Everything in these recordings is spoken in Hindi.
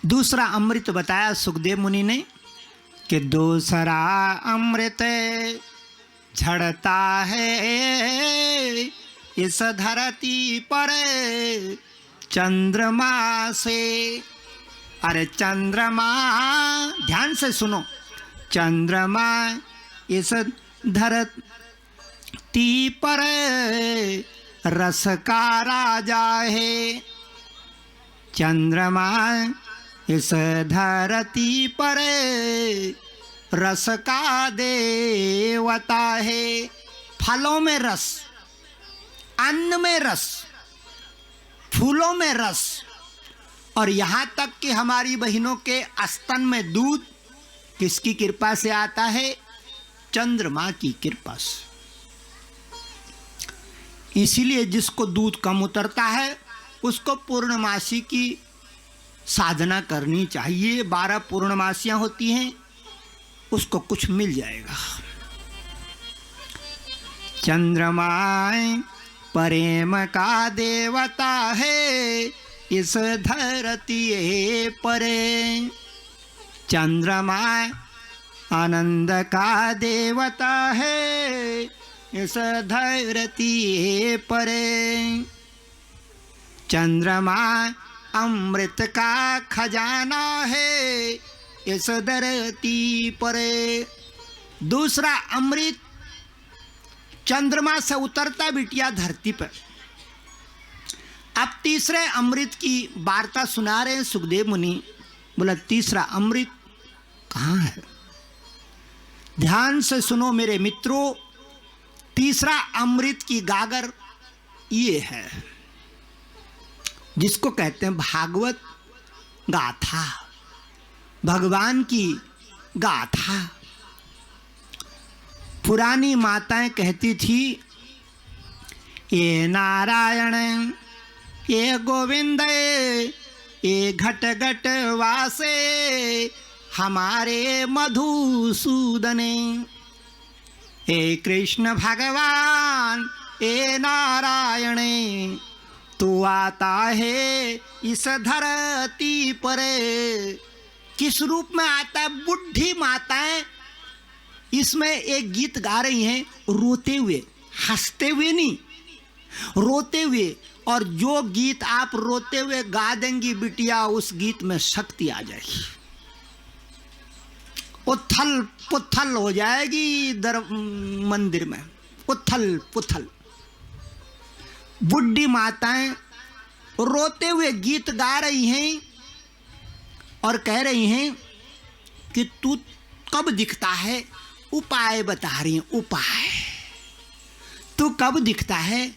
दूसरा अमृत बताया सुखदेव मुनि ने कि दूसरा अमृत झड़ता है इस धरती पर चंद्रमा से। अरे चंद्रमा, ध्यान से सुनो, चंद्रमा इस धरती पर रस का राजा है। चंद्रमा इस धरती पर रस का देवता है। फलों में रस, अन्न में रस, फूलों में रस, और यहाँ तक कि हमारी बहनों के स्तन में दूध किसकी कृपा से आता है? चंद्रमा की कृपा से। इसीलिए जिसको दूध कम उतरता है उसको पूर्णमासी की साधना करनी चाहिए। 12 पूर्णमासियां होती हैं, उसको कुछ मिल जाएगा। चंद्रमा प्रेम का देवता है इस धरती पर। चंद्रमा आनंद का देवता है इस धरती पर। चंद्रमा अमृत का खजाना है इस धरती पर। दूसरा अमृत चंद्रमा से उतरता बिटिया धरती पर। अब तीसरे अमृत की वार्ता सुना रहे हैं सुखदेव मुनि। बोला तीसरा अमृत कहाँ है? ध्यान से सुनो मेरे मित्रों, तीसरा अमृत की गागर ये है जिसको कहते हैं भागवत गाथा, भगवान की गाथा। पुरानी माताएं कहती थी, ये नारायण, ये गोविंद, ये घट घट वासे हमारे मधुसूदन। हे कृष्ण भगवान, हे नारायण, तू आता है इस धरती पर। किस रूप में आता है? बुढ़ी माताएं इसमें एक गीत गा रही हैं, रोते हुए, हंसते हुए नहीं, रोते हुए। और जो गीत आप रोते हुए गा देंगी बिटिया, उस गीत में शक्ति आ जाएगी, उथल पुथल हो जाएगी मंदिर में, उथल पुथल। बुढ़ी माताएं रोते हुए गीत गा रही हैं और कह रही हैं कि तू कब दिखता है? उपाय बता रही हैं, उपाय। तू कब दिखता है?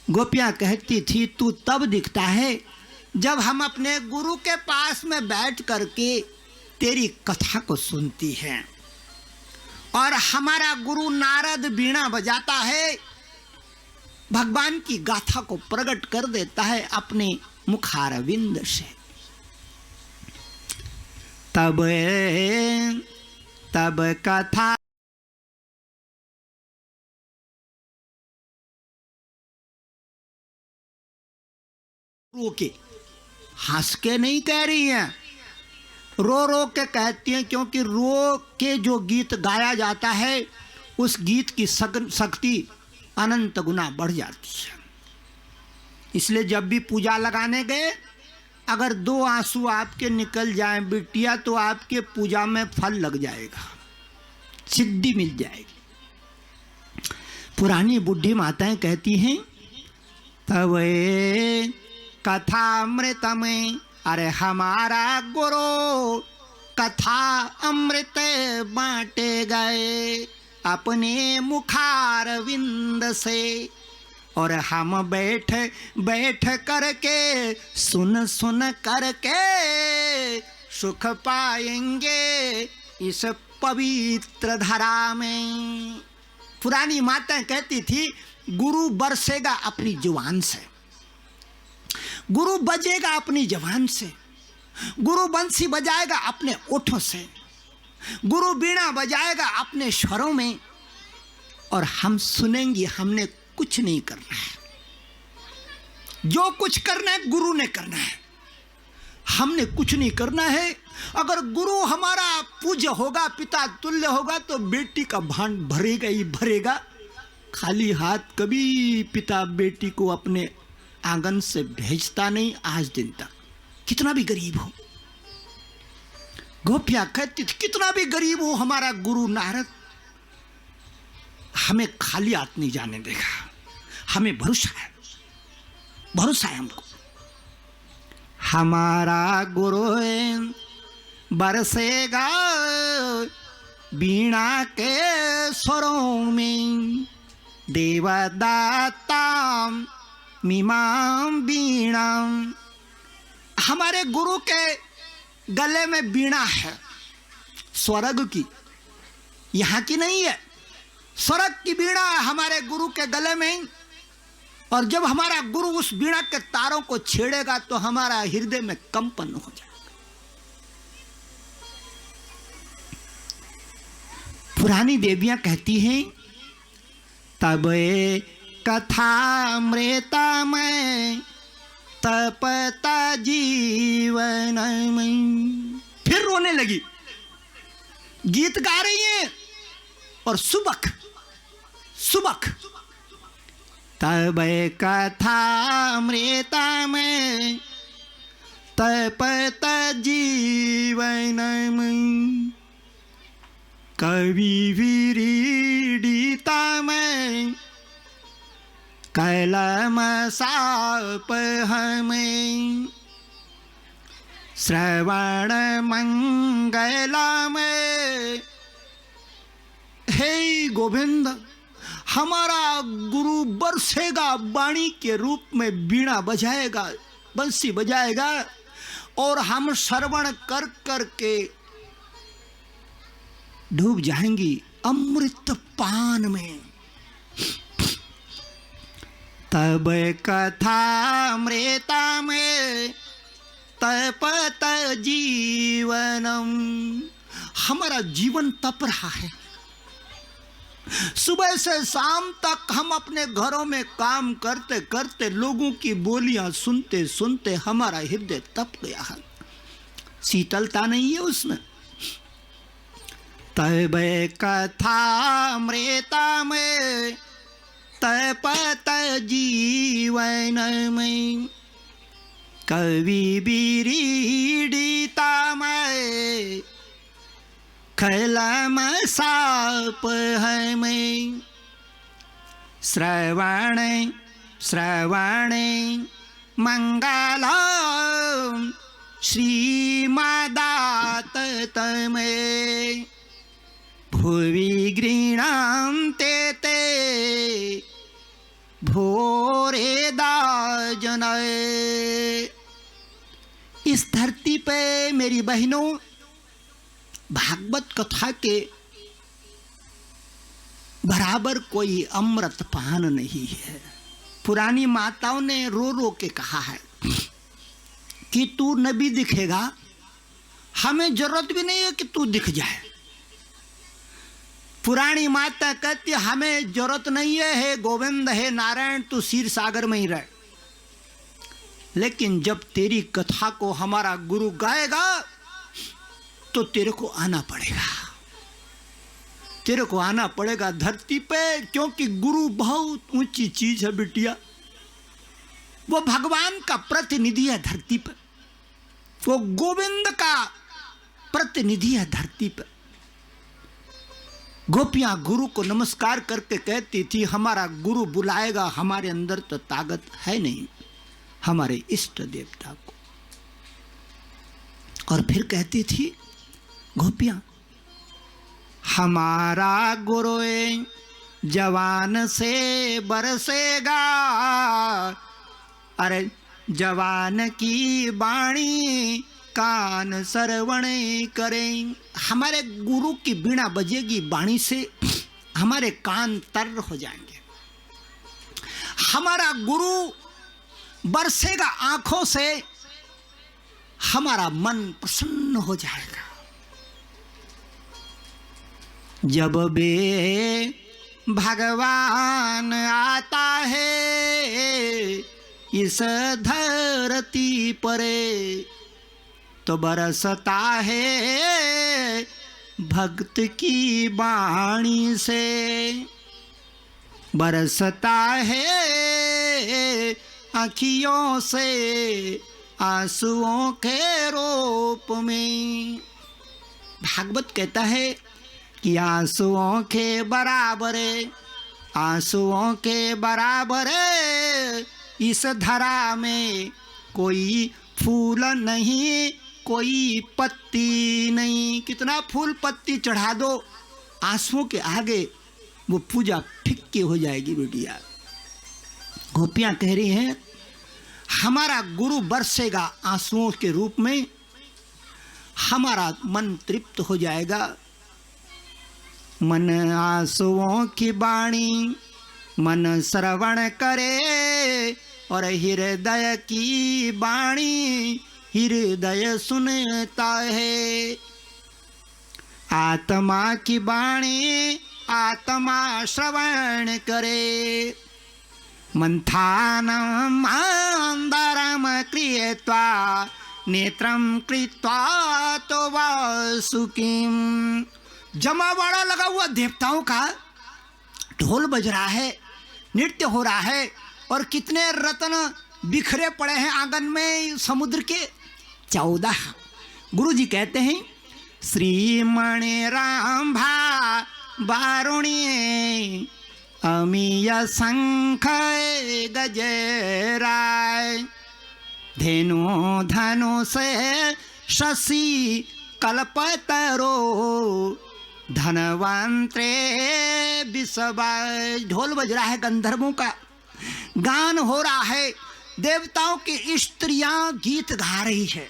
गोपियां कहती थी तू तब दिखता है जब हम अपने गुरु के पास में बैठ करके तेरी कथा को सुनती हैं। और हमारा गुरु नारद बीणा बजाता है, भगवान की गाथा को प्रकट कर देता है अपने मुखारविंद से। तब कथा रो के, हंस के नहीं कह रही हैं, रो रो के कहती हैं, क्योंकि रो के जो गीत गाया जाता है उस गीत की शक्ति अनंत गुना बढ़ जाती है। इसलिए जब भी पूजा लगाने गए, अगर 2 आंसू आपके निकल जाएं बिटिया, तो आपके पूजा में फल लग जाएगा, सिद्धि मिल जाएगी। पुरानी बुढ़ी माताएं कहती हैं, तब कथामृत में, अरे हमारा गुरु कथा अमृत बांटे गए अपने मुखारविंद से। और हम बैठ बैठ करके सुन सुन करके सुख पाएंगे इस पवित्र धारा में। पुरानी माताएं कहती थी, गुरु बरसेगा अपनी जुबान से, गुरु बजेगा अपनी जबान से, गुरु बंसी बजाएगा अपने ओठों से, गुरु बीणा बजाएगा अपने स्वरों में, और हम सुनेंगे। हमने कुछ नहीं करना है, जो कुछ करना है गुरु ने करना है। हमने कुछ नहीं करना है। अगर गुरु हमारा पूज्य होगा, पिता तुल्य होगा, तो बेटी का भांड भरेगा ही भरेगा। खाली हाथ कभी पिता बेटी को अपने आंगन से भेजता नहीं आज दिन तक, कितना भी गरीब हो। गोपियां कहती थी कितना भी गरीब हो हमारा गुरु नारद हमें खाली हाथ नहीं जाने देगा, हमें भरोसा है, भरोसा है हमको। हमारा गुरु बरसेगा वीणा के स्वरों में, देवदाता मीमां वीणा। हमारे गुरु के गले में वीणा है, स्वर्ग की, यहाँ की नहीं है, स्वर्ग की वीणा है हमारे गुरु के गले में। और जब हमारा गुरु उस वीणा के तारों को छेड़ेगा तो हमारा हृदय में कंपन हो जाएगा। पुरानी देवियां कहती हैं तब कथामृता में तपता जीवन में। फिर रोने लगी, गीत गा रही है और सुबक सुबक तब कथामृता में तपता जीवन में, कवि विरीडिता में कलम साप हमें, श्रवण मंगला में। हे गोविंद, हमारा गुरु बरसेगा वाणी के रूप में, वीणा बजाएगा, बंसी बजाएगा और हम श्रवण कर कर के डूब जाएंगी अमृत पान में। तब कथामृता में तपत जीवनम। हमारा जीवन तप रहा है, सुबह से शाम तक हम अपने घरों में काम करते करते लोगों की बोलियां सुनते सुनते हमारा हृदय तप गया है, शीतलता नहीं है उसमें। तब कथामृता में तपत जीवन में, कवि विरीडिता में कलम साप हमें, श्रवण श्रवण मंगला श्रीमदात तमें, भुवि गृह्णान्ते ते भोरेदा जनय। इस धरती पे मेरी बहनों भागवत कथा के बराबर कोई अमृत पान नहीं है। पुरानी माताओं ने रो रो के कहा है कि तू नबी दिखेगा, हमें जरूरत भी नहीं है कि तू दिख जाए। पुरानी माता कहती हमें जरूरत नहीं है, हे गोविंद हे नारायण तू क्षीर सागर में ही रह। लेकिन जब तेरी कथा को हमारा गुरु गाएगा तो तेरे को आना पड़ेगा, तेरे को आना पड़ेगा धरती पे, क्योंकि गुरु बहुत ऊंची चीज है बिटिया। वो भगवान का प्रतिनिधि है धरती पर, वो गोविंद का प्रतिनिधि है धरती पर। गोपियां गुरु को नमस्कार करके कहती थी हमारा गुरु बुलाएगा, हमारे अंदर तो ताकत है नहीं हमारे इष्ट देवता को। और फिर कहती थी गोपियां हमारा गुरु जवान से बरसेगा, अरे जवान की वाणी कान श्रवण करें। हमारे गुरु की बीणा बजेगी वाणी से, हमारे कान तर हो जाएंगे। हमारा गुरु बरसेगा आंखों से, हमारा मन प्रसन्न हो जाएगा। जब बे भगवान आता है इस धरती पर, तो बरसता है भक्त की वाणी से, बरसता है आँखियों से आंसुओं के रूप में। भागवत कहता है कि आंसुओं के बराबर, आंसुओं के बराबर इस धरा में कोई फूल नहीं, कोई पत्ती नहीं। कितना फूल पत्ती चढ़ा दो, आंसुओं के आगे वो पूजा फिक्की हो जाएगी बेटिया। गोपियां कह रही हैं हमारा गुरु बरसेगा आंसुओं के रूप में, हमारा मन तृप्त हो जाएगा। मन आंसुओं की वाणी मन श्रवण करे, और हृदय की वाणी हृदय सुनता है। आत्मा की वाणी आत्मा श्रवण करे। मंथानम अंदरम क्रियत्वा नेत्रम कृत्वा तो वासुकिम। जमावड़ा लगा हुआ देवताओं का, ढोल बज रहा है, नृत्य हो रहा है, और कितने रत्न बिखरे पड़े हैं आंगन में समुद्र के, 14। गुरु जी कहते हैं श्रीमणि रामभा वारुणी अमीय शंख गजराय, धेनु धनु से शशि कल्पतरो धनवंतरे विश्वाय। ढोल बज रहा है, गंधर्वों का गान हो रहा है, देवताओं की स्त्रियां गीत गा रही है,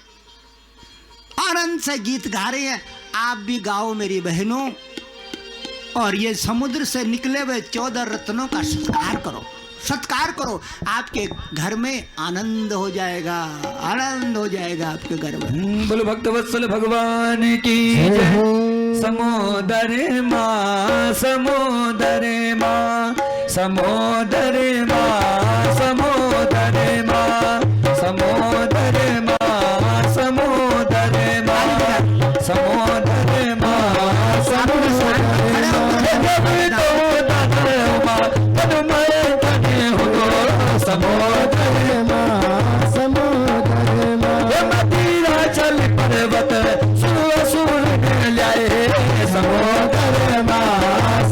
आनंद से गीत गा रही है। आप भी गाओ मेरी बहनों, और ये समुद्र से निकले हुए 14 रत्नों का सत्कार करो, सत्कार करो। आपके घर में आनंद हो जाएगा, आनंद हो जाएगा आपके घर में। बोलो भक्तवत्सल भगवान की जय। समोदर माँ समोदर माँ समोदर माँ समोदर माँ समोदर माँ समोदर माँ समोदर माँ समोदर समोदर माँ समोदर माँ मदिरा चल पर्वत सुर सुर लाए समोदर माँ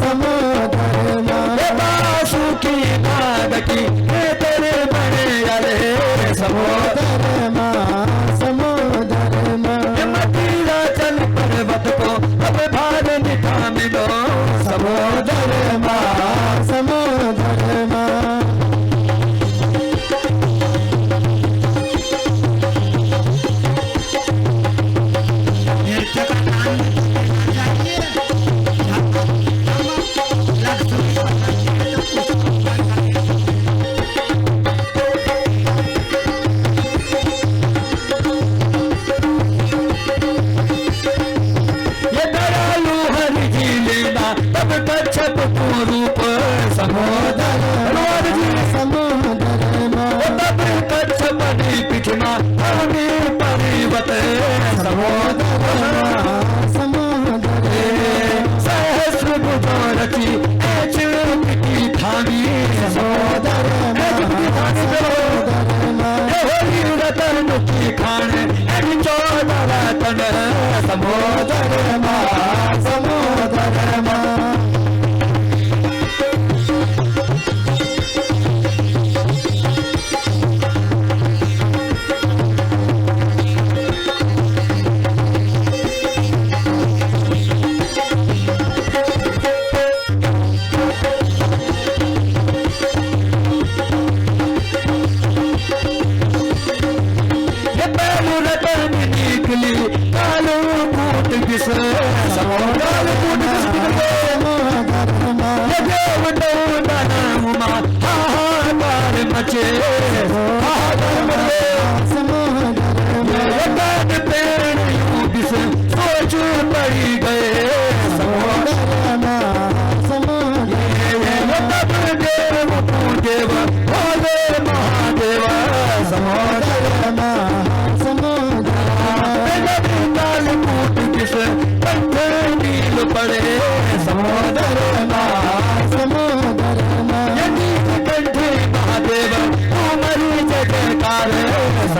समोदर माँ बासुकी नाद की तेरे बड़े अरे समोदर माँ समोदर माँ मदिरा चल पर्वत को अब भार निकाल दो समोदर माँ समोदर माँ। रूप समोदर समोदर पिछना पर्वत समोदर समोदर सहस्र रची थामी समोदर रतन की खान 14 रतन समोदर माँ समोदर माँ।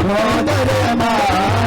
समोदर मा